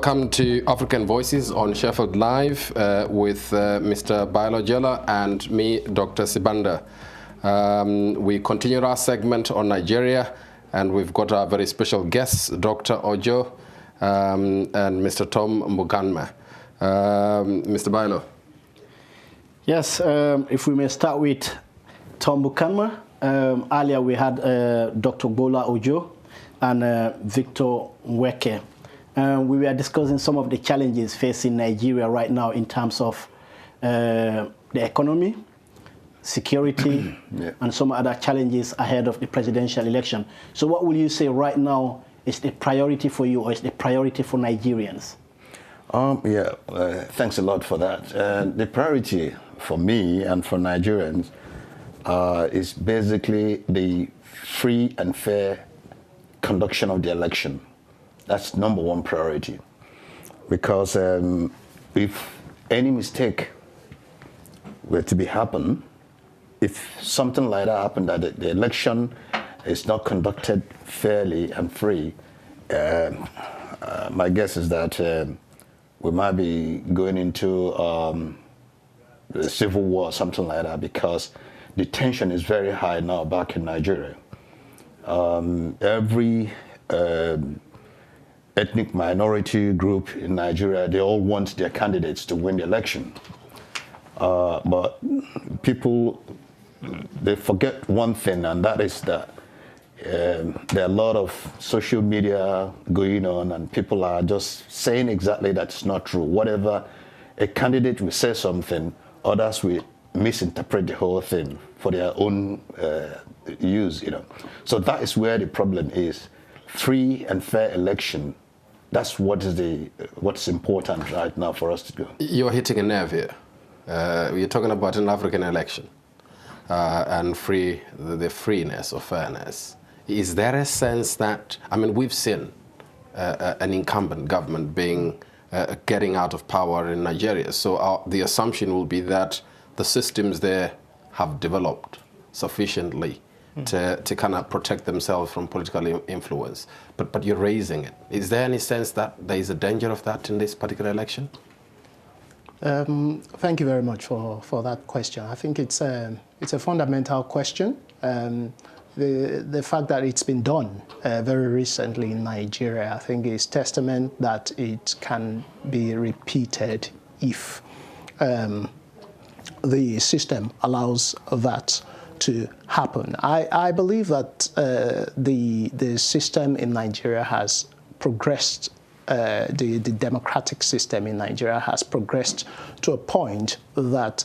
Welcome to African Voices on Sheffield Live with Mr. Bailo Jela and me, Dr. Sibanda. We continue our segment on Nigeria, and we've got our very special guests, Dr. Ojo and Mr. Tom Muganma. Mr. Bailo. Yes, if we may start with Tom Muganma. Earlier we had Dr. Bola Ojo and Victor Nweke. We were discussing some of the challenges facing Nigeria right now in terms of the economy, security, and some other challenges ahead of the presidential election. So what will you say right now is the priority for you, or is the priority for Nigerians? Thanks a lot for that. The priority for me and for Nigerians is basically the free and fair conduction of the election. That's number one priority, because if any mistake were to happen, if something like that happened, that the election is not conducted fairly and free, my guess is that we might be going into a civil war or something like that, because the tension is very high now back in Nigeria. Every ethnic minority group in Nigeria, they all want their candidates to win the election. But people, they forget one thing, and that is that there are a lot of social media going on, and people are just saying exactly that's not true. Whatever a candidate will say something, others will misinterpret the whole thing for their own use, So that is where the problem is. Free and fair election. That's what's important right now for us to do. You're hitting a nerve here. You're talking about an African election and the freeness or fairness. Is there a sense that, we've seen an incumbent government getting out of power in Nigeria, so the assumption will be that the systems there have developed sufficiently to kind of protect themselves from political influence. But you're raising it. Is there any sense that there is a danger of that in this particular election? Thank you very much for that question. I think it's a fundamental question. The fact that it's been done very recently in Nigeria, I think, is testament that it can be repeated if the system allows that to happen. I believe that the system in Nigeria has progressed. The democratic system in Nigeria has progressed to a point that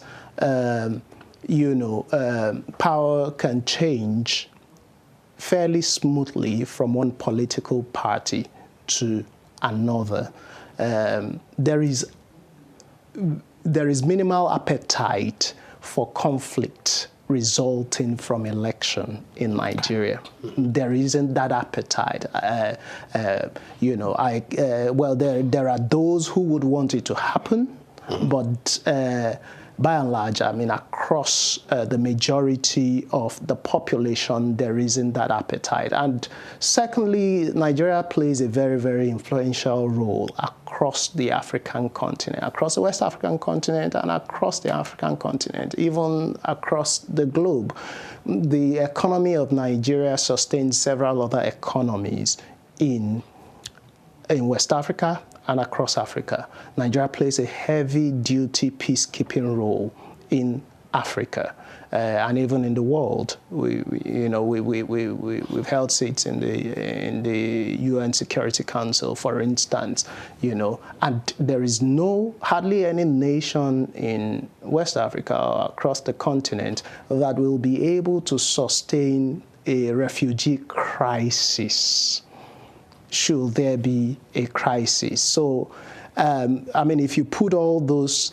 power can change fairly smoothly from one political party to another. There is minimal appetite for conflict resulting from election in Nigeria. There isn't that appetite. There are those who would want it to happen, but by and large, across the majority of the population, there isn't that appetite. And secondly, Nigeria plays a very, very influential role across the African continent, across the West African continent, and across the African continent, even across the globe. The economy of Nigeria sustains several other economies in West Africa and across Africa. Nigeria plays a heavy-duty peacekeeping role in Africa and even in the world. We've held seats in the UN Security Council, for instance. And there is hardly any nation in West Africa or across the continent that will be able to sustain a refugee crisis should there be a crisis. So, if you put all those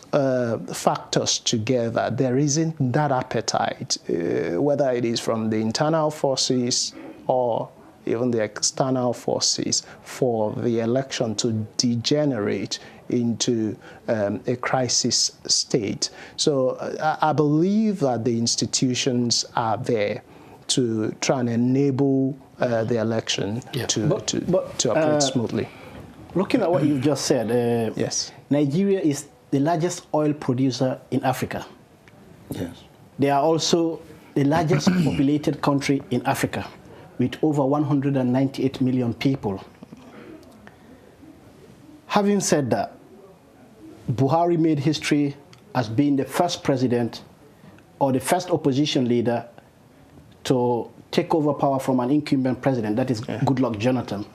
factors together, there isn't that appetite, whether it is from the internal forces or even the external forces, for the election to degenerate into a crisis state. So I believe that the institutions are there to try and enable the election to operate smoothly. Looking at what you've just said, Yes. Nigeria is the largest oil producer in Africa. Yes. They are also the largest populated country in Africa, with over 198 million people. Having said that, Buhari made history as being the first president or the first opposition leader to take over power from an incumbent president, that is Goodluck Jonathan.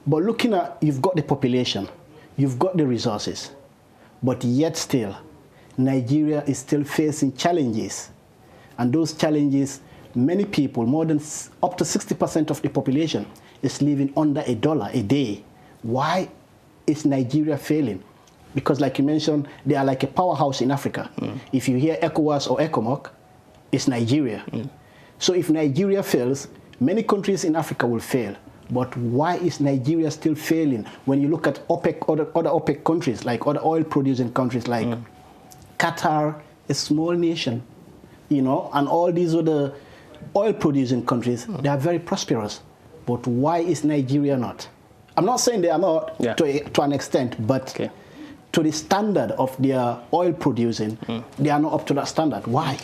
But looking at, you've got the population, you've got the resources, but yet still, Nigeria is still facing challenges. And those challenges, many people, more than up to 60% of the population is living under $1 a day. Why is Nigeria failing? Because like you mentioned, they are like a powerhouse in Africa. If you hear ECOWAS or ECOMOC, it's Nigeria. So if Nigeria fails, many countries in Africa will fail. But why is Nigeria still failing? When you look at OPEC, other OPEC countries, like other oil-producing countries like Qatar, a small nation, you know, and all these other oil-producing countries, they are very prosperous. But why is Nigeria not? I'm not saying they are not to an extent, but to the standard of their oil producing, they are not up to that standard. Why?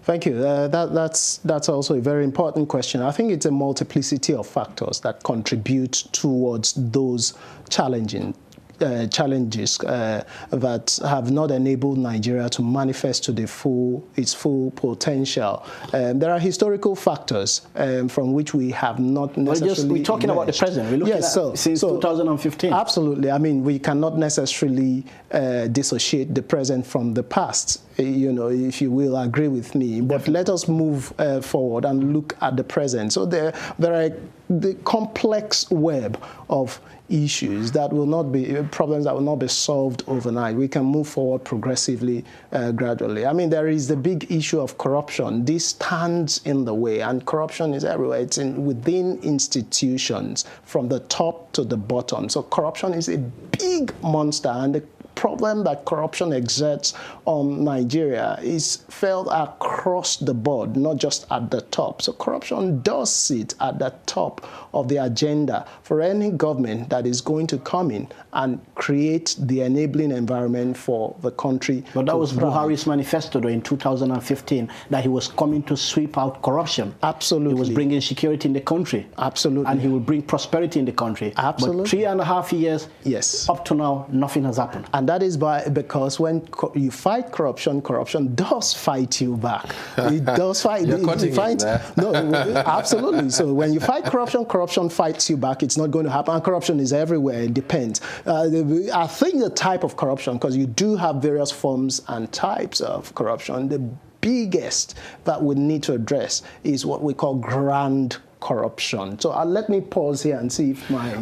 Thank you. That's also a very important question. I think it's a multiplicity of factors that contribute towards those challenges that have not enabled Nigeria to manifest to its full potential. There are historical factors from which we have not necessarily. We're talking about the present. We're looking at since 2015. Absolutely. I mean, we cannot necessarily dissociate the present from the past. You know, if you will agree with me. But let us move forward and look at the present. So there are the complex web of issues that will not be problems that will not be solved overnight. We can move forward progressively, gradually. I mean, there is the big issue of corruption. This stands in the way, and corruption is everywhere. It's within institutions, from the top to the bottom. So corruption is a big monster, and the problem that corruption exerts on Nigeria is felt across the board, not just at the top. So corruption does sit at the top of the agenda for any government that is going to come in and create the enabling environment for the country. But that was Buhari's manifesto in 2015, that he was coming to sweep out corruption. Absolutely. He was bringing security in the country. Absolutely. And he will bring prosperity in the country. Absolutely. But 3.5 years, up to now, nothing has happened. And that is because when you fight corruption, corruption does fight you back. It does fight. You're cutting it there. No, absolutely. So when you fight corruption, corruption fights you back. It's not going to happen. And corruption is everywhere. It depends. I think the type of corruption, because you do have various forms and types of corruption, the biggest that we need to address is what we call grand corruption. So let me pause here and see if my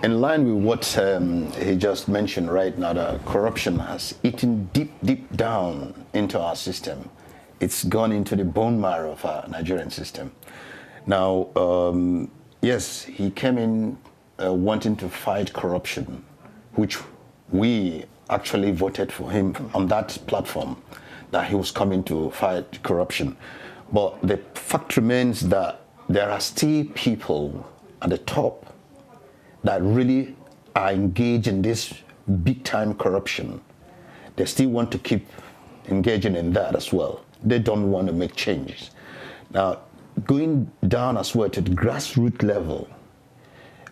in line with what he just mentioned right now, that corruption has eaten deep down into our system. It's gone into the bone marrow of our Nigerian system. Now, yes, he came in wanting to fight corruption, which we actually voted for him on that platform, that he was coming to fight corruption. But the fact remains that there are still people at the top that really are engaged in this big-time corruption. They still want to keep engaging in that as well. They don't want to make changes. Now, going down as well to the grassroots level,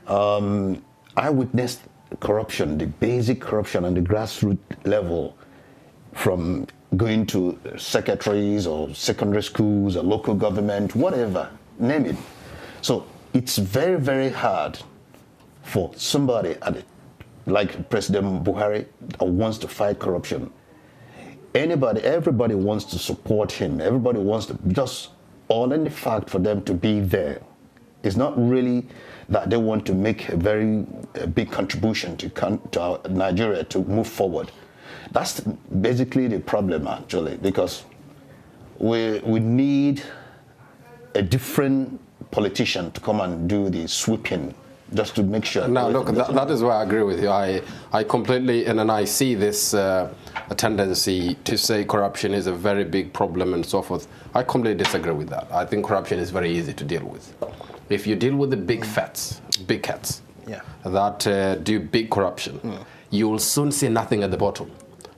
I witnessed corruption, the basic corruption on the grassroots level, from going to secretaries or secondary schools or local government, whatever, name it. So it's very, very hard for somebody like President Buhari that wants to fight corruption. Everybody wants to support him. Everybody wants to just in the fact for them to be there. It's not really that they want to make a very big contribution to Nigeria to move forward. That's basically the problem, actually, because we need a different politician to come and do the sweeping, just to make sure. Now, look, that is where I agree with you. I completely, and I see this a tendency to say corruption is a very big problem and so forth. I completely disagree with that. I think corruption is very easy to deal with. if you deal with the big cats Yeah. that do big corruption, you will soon see nothing at the bottom.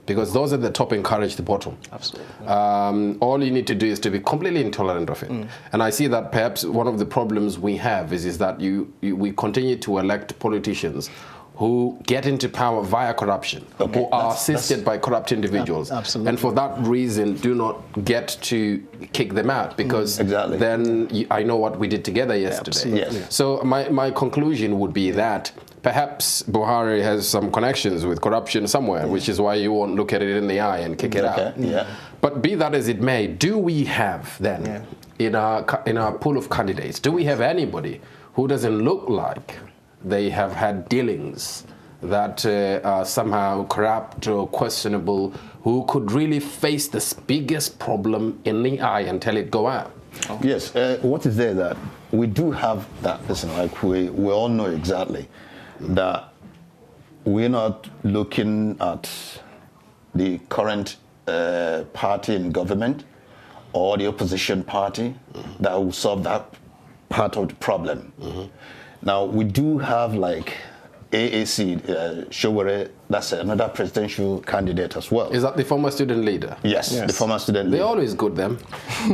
Because those at the top encourage the bottom. Absolutely. All you need to do is to be completely intolerant of it. And I see that perhaps one of the problems we have is that we continue to elect politicians who get into power via corruption, who are assisted by corrupt individuals. Absolutely. And for that reason, do not get to kick them out, because then I know what we did together yesterday. Yes. So my conclusion would be that perhaps Buhari has some connections with corruption somewhere, which is why you won't look at it in the eye and kick it out. Yeah. But be that as it may, do we have then, in our pool of candidates, do we have anybody who doesn't look like they have had dealings that are somehow corrupt or questionable, who could really face this biggest problem in the eye and tell it go out? Yes, what is there that we do have that person, like we all know exactly that we're not looking at the current party in government or the opposition party that will solve that part of the problem. Now, we do have like AAC, Showore, that's another presidential candidate as well. Is that the former student leader? Yes, the former student leader. They're always good, them.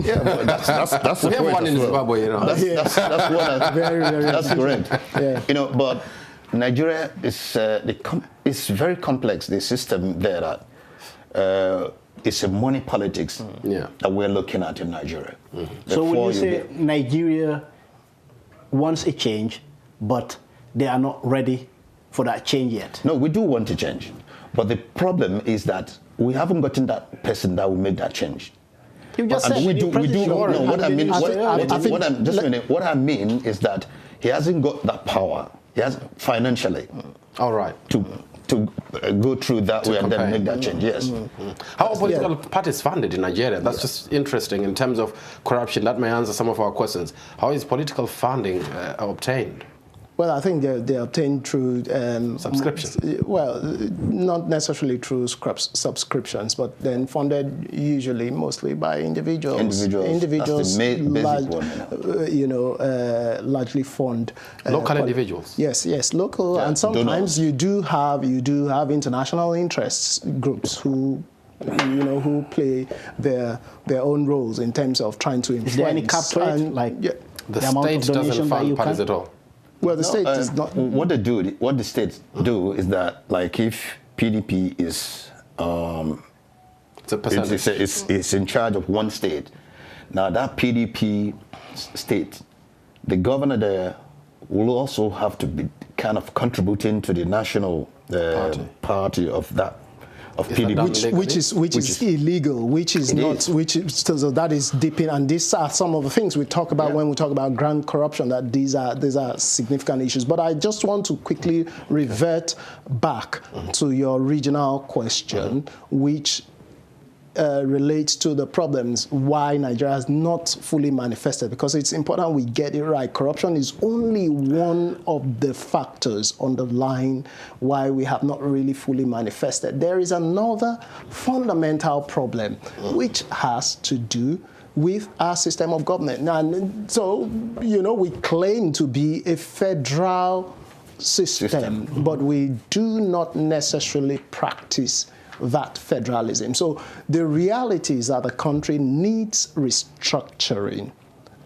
Yeah, but that's the We have point one as in well. Zimbabwe, you know. That's what that's correct. Yeah. You know, but Nigeria is it's very complex. The system there that it's a money politics that we're looking at in Nigeria. So would you say Nigeria wants a change, but they are not ready for that change yet? No, we do want to change, but the problem is that we haven't gotten that person that will make that change. You just said we do. No, what I mean, what I mean is that he hasn't got that power. He has financially. All right. To go through that way and then make that change. Yes. How are political parties funded in Nigeria? That's just interesting in terms of corruption. That may answer some of our questions. How is political funding obtained? Well, I think they're obtained through subscription. Well, not necessarily through subscriptions, but then funded usually mostly by individuals. Individuals. That's the basic one. Largely fund local individuals. Yes, local, and sometimes you do have international interests groups who play their own roles in terms of trying to influence. Is there any cap to it? Like the state doesn't fund parties at all. Well, the state is not. What the states do is that, like, if PDP is it's a percentage. It's in charge of one state. Now that PDP state, the governor there will also have to be kind of contributing to the national party of that. Of PDP, which is illegal, so that is dipping, and these are some of the things we talk about when we talk about grand corruption, that these are significant issues. But I just want to quickly revert back to your regional question, which relates to the problems why Nigeria has not fully manifested, because it's important we get it right. Corruption is only one of the factors underlying why we have not really fully manifested. There is another fundamental problem which has to do with our system of government. And so, we claim to be a federal system. But we do not necessarily practice that federalism. So the reality is that the country needs restructuring.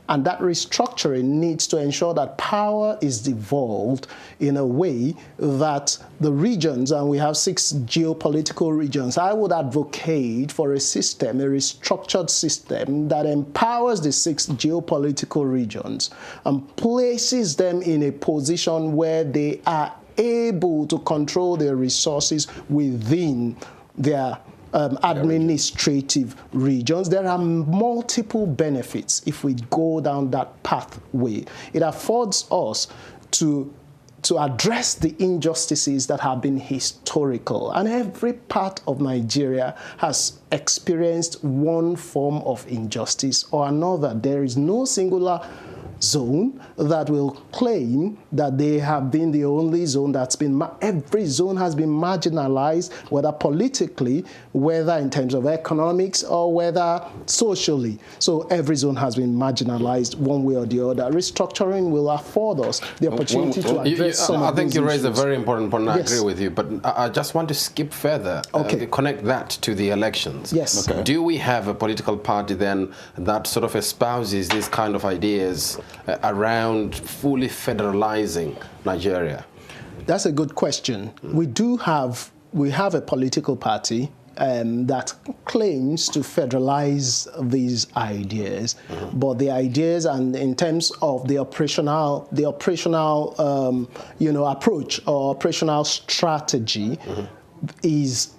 And that restructuring needs to ensure that power is devolved in a way that the regions, and we have 6 geopolitical regions, I would advocate for a system, a restructured system that empowers the 6 geopolitical regions and places them in a position where they are able to control their resources within their administrative regions. There are multiple benefits if we go down that pathway. It affords us to address the injustices that have been historical. And every part of Nigeria has experienced one form of injustice or another. There is no singular zone that will claim that they have been the only zone that's been, every zone has been marginalized, whether politically, whether in terms of economics, or whether socially. So every zone has been marginalized one way or the other. Restructuring will afford us the opportunity to address some of these I think you raised a issues. very important point, I Yes. agree with you, but I just want to skip further, Okay. connect that to the elections. Yes. Okay. Do we have a political party then that sort of espouses these kind of ideas around fully federalizing Nigeria? That's a good question. We have a political party that claims to federalize these ideas, but the ideas, and in terms of the operational approach or operational strategy, is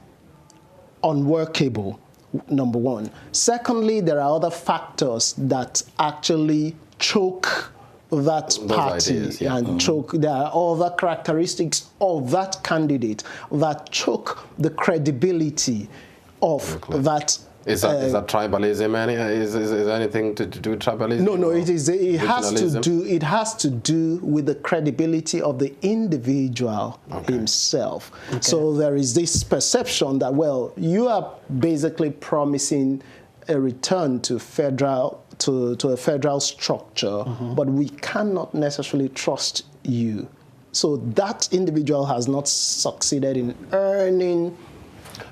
unworkable. Number one. Secondly, there are other factors that actually choke that party ideas, yeah. and choke. There are other characteristics of that candidate that choke the credibility of that. Is that tribalism? Is anything to do with tribalism? No. It is. It has to Regionalism? do. It has to do with the credibility of the individual himself. Okay. So there is this perception that, well, you are basically promising a return to a federal structure, but we cannot necessarily trust you. So that individual has not succeeded in earning.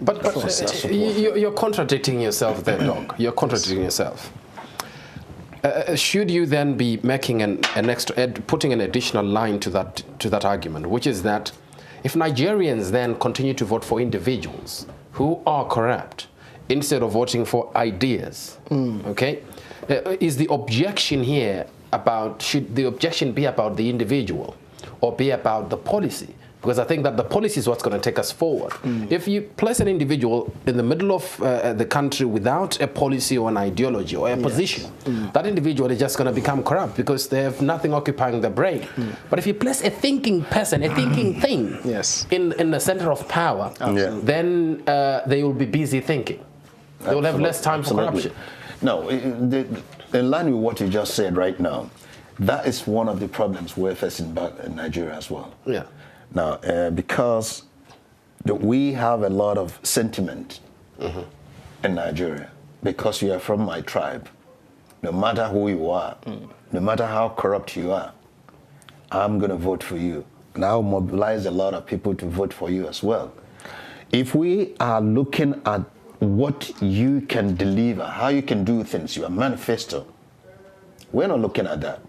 But you're contradicting yourself there, Doc. You're contradicting yourself. Should you then be making putting an additional line to that argument, which is that if Nigerians then continue to vote for individuals who are corrupt instead of voting for ideas, okay, is the objection here should the objection be about the individual or be about the policy? Because I think that the policy is what's going to take us forward. If you place an individual in the middle of the country without a policy or an ideology or a position, that individual is just going to become corrupt because they have nothing occupying their brain. But if you place a thinking person, a thinking thing in the center of power, then they will be busy thinking. They will have less time for corruption. No, in line with what you just said right now, that is one of the problems we're facing back in Nigeria as well. Yeah. Now, because we have a lot of sentiment in Nigeria, because you are from my tribe, no matter who you are, no matter how corrupt you are, I'm going to vote for you. And I'll mobilize a lot of people to vote for you as well. If we are looking at what you can deliver, how you can do things, your manifesto, we're not looking at that.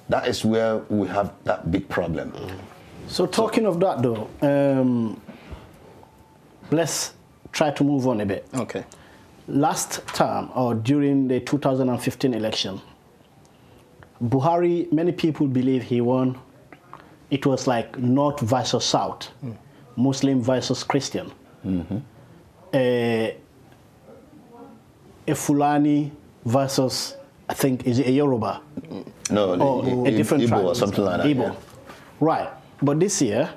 That is where we have that big problem. So talking of that though, let's try to move on a bit. Okay. Last term, or during the 2015 election, Buhari, many people believe he won. It was like North versus South, Muslim versus Christian. A Fulani versus, I think, is it a Yoruba? No, Or a different Igbo tribe. or something like that. Igbo. Yeah. Right. But this year,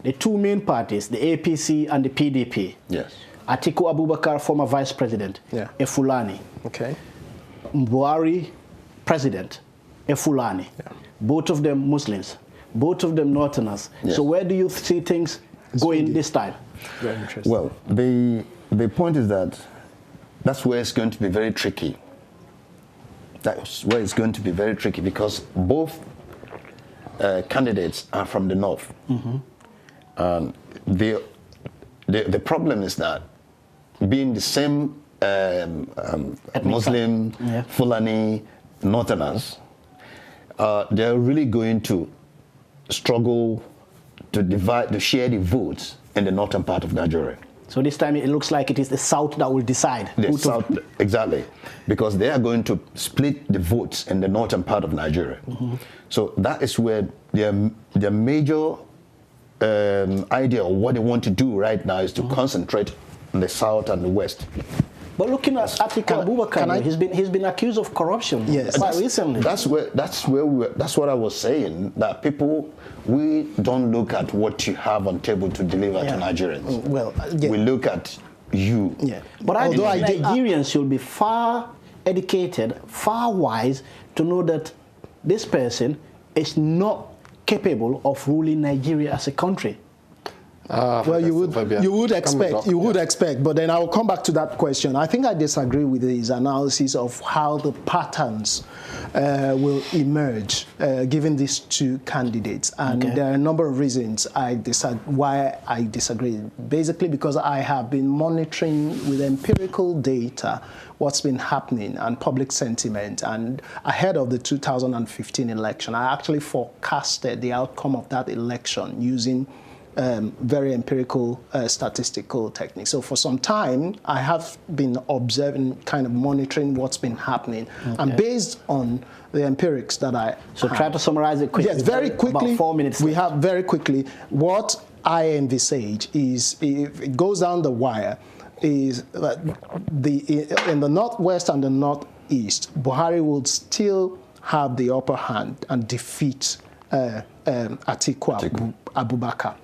the two main parties, the APC and the PDP, Yes. Atiku Abubakar, former vice president, a Fulani. Okay. Buhari, president, a Fulani. Both of them Muslims, both of them Northerners. Yes. So where do you see things going this time? Very interesting. Well, the point is that that's where it's going to be very tricky. That's where it's going to be very tricky because both candidates are from the north. The problem is that being the same Muslim, Fulani, Northerners, they're really going to struggle to share the votes in the northern part of Nigeria. So this time it looks like it is the South that will decide. The South, exactly, because they are going to split the votes in the northern part of Nigeria. So that is where their major idea of what they want to do right now is to concentrate on the South and the West. But looking at Atiku Abubakar, he's been accused of corruption quite recently. That's what I was saying, that people, we don't look at what you have on table to deliver to Nigerians. Well, we look at you. But I think Nigerians should be far educated, far wise to know that this person is not capable of ruling Nigeria as a country. Well, you would expect, but then I will come back to that question. I think I disagree with his analysis of how the patterns will emerge given these two candidates, and there are a number of reasons why I disagree. Basically, because I have been monitoring with empirical data what's been happening and public sentiment, and ahead of the 2015 election, I actually forecasted the outcome of that election using very empirical statistical techniques. So for some time, I have been observing, kind of monitoring what's been happening. And based on the empirics that I try to summarize it quickly. Yes, very quickly. About 4 minutes. We have very quickly. What I envisage is, if it goes down the wire, is that in the northwest and the northeast, Buhari will still have the upper hand and defeat Atiku Abubakar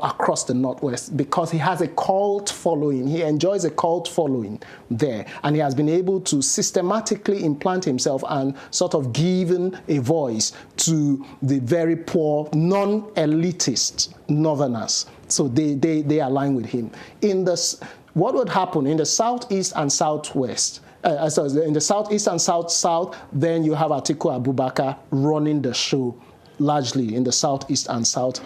across the northwest, because he has a cult following. He enjoys a cult following there, and he has been able to systematically implant himself and sort of given a voice to the very poor, non-elitist northerners. So they align with him. What would happen in the southeast and southwest? In the southeast and south, then you have Atiku Abubakar running the show, largely in the southeast and south.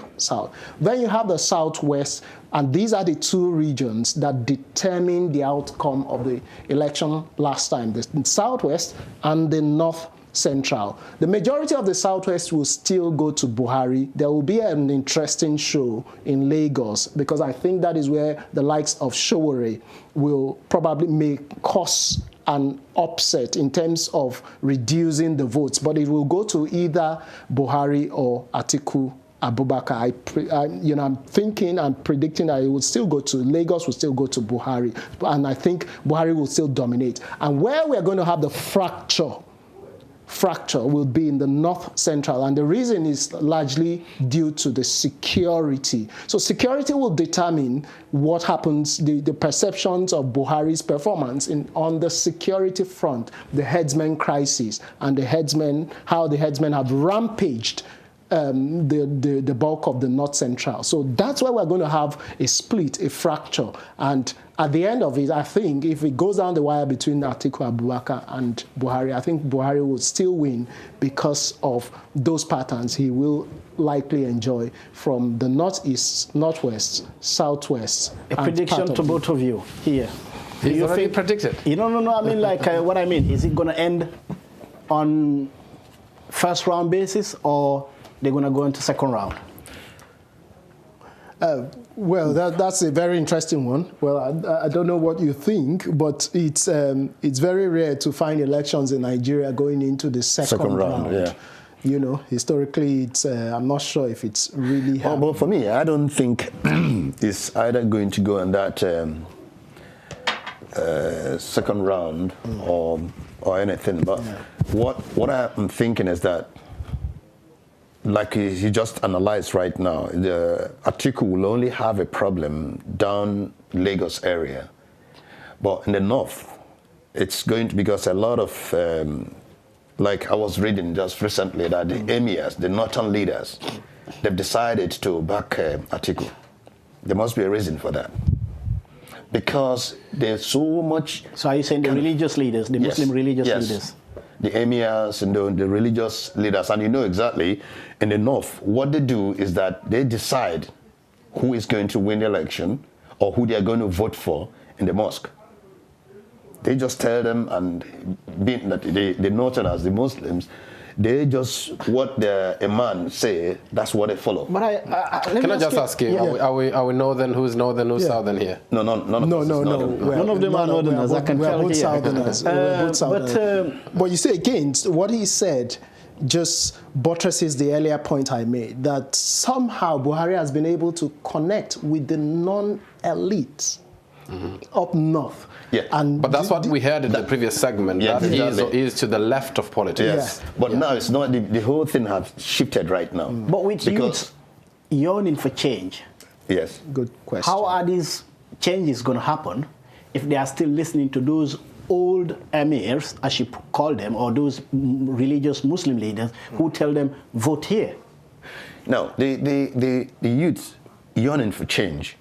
Then you have the southwest, and these are the two regions that determine the outcome of the election last time, the southwest and the north central. The majority of the southwest will still go to Buhari. There will be an interesting show in Lagos, because I think that is where the likes of Sowore will probably cause an upset in terms of reducing the votes, but it will go to either Buhari or Atiku Abubakar. I'm thinking and predicting that it will still go to Lagos, will still go to Buhari, and I think Buhari will still dominate. And where we're going to have the fracture will be in the north central, and the reason is largely due to the security. So security will determine what happens, the perceptions of Buhari's performance on the security front, the headsman crisis, and how the headsmen have rampaged the bulk of the north central. So that's why we're going to have a split, a fracture, and at the end of it, I think if it goes down the wire between Atiku Abubakar and Buhari, I think Buhari will still win because of those patterns he will likely enjoy from the northeast, northwest, southwest. A prediction to both of you here. He's already predicted. No. I mean, what I mean, is it going to end on first round basis, or they're going to go into second round? Well, that's a very interesting one. Well, I don't know what you think, but it's very rare to find elections in Nigeria going into the second round. Yeah. You know, historically, I'm not sure if it's really happened. But for me, I don't think it's either going to go in that second round or anything. But what I'm thinking is that, like he just analyzed right now, the Atiku will only have a problem down Lagos area. But in the north, it's going to, because a lot of, like I was reading just recently, that the emirs, the northern leaders, they've decided to back Atiku. There must be a reason for that. Because there's so much... So are you saying the religious leaders, the Muslim religious leaders? The emirs and the religious leaders, and you know exactly, in the north, what they do is that they decide who is going to win the election or who they are going to vote for in the mosque. They just tell them, and being that the northerners, the Muslims, they just, what the imam say, that's what they follow. But can I just ask you, are we northern, who's southern here? No, none of none of them are northerners, I can tell here. Southerners. But you see, again, what he said just buttresses the earlier point I made, that somehow Buhari has been able to connect with the non-elite up north. Yeah. But that's what we heard in the previous segment, that he is to the left of politics. Yes. But now it's not, the whole thing has shifted right now. But with youth yearning for change. Yes. Good question. How are these changes going to happen if they are still listening to those old emirs, as you call them, or those religious Muslim leaders who tell them, vote here? No, the youth yearning for change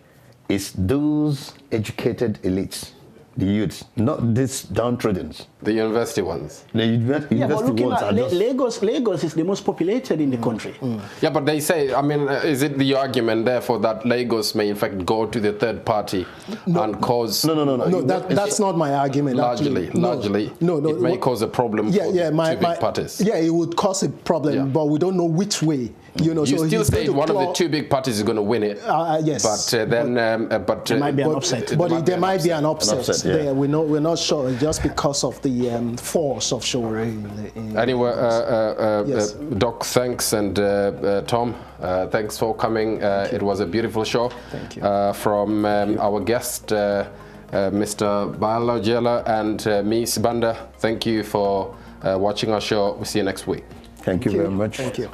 is those educated elites, the youths, not these downtrodden. The university ones. The university Yeah, but looking ones at are just... Lagos is the most populated in the country. Yeah, but they say, I mean, is it the argument, therefore, that Lagos may, in fact, go to the third party and cause... No, that's not my argument. Largely, it may cause a problem for two big parties. Yeah, it would cause a problem, but we don't know which way. You know, you so still say one of the two big parties is going to win it. Yes, but then, there might be an upset. But there might be an upset. Yeah. There, we're not sure, just because of the force of Shore. Anyway, yes. Doc, thanks, and Tom, thanks for coming. It was a beautiful show. Thank you. From our guest, Mr. Baala Jela, and me, Sibanda. Thank you for watching our show. We'll see you next week. Thank you very much. Thank you.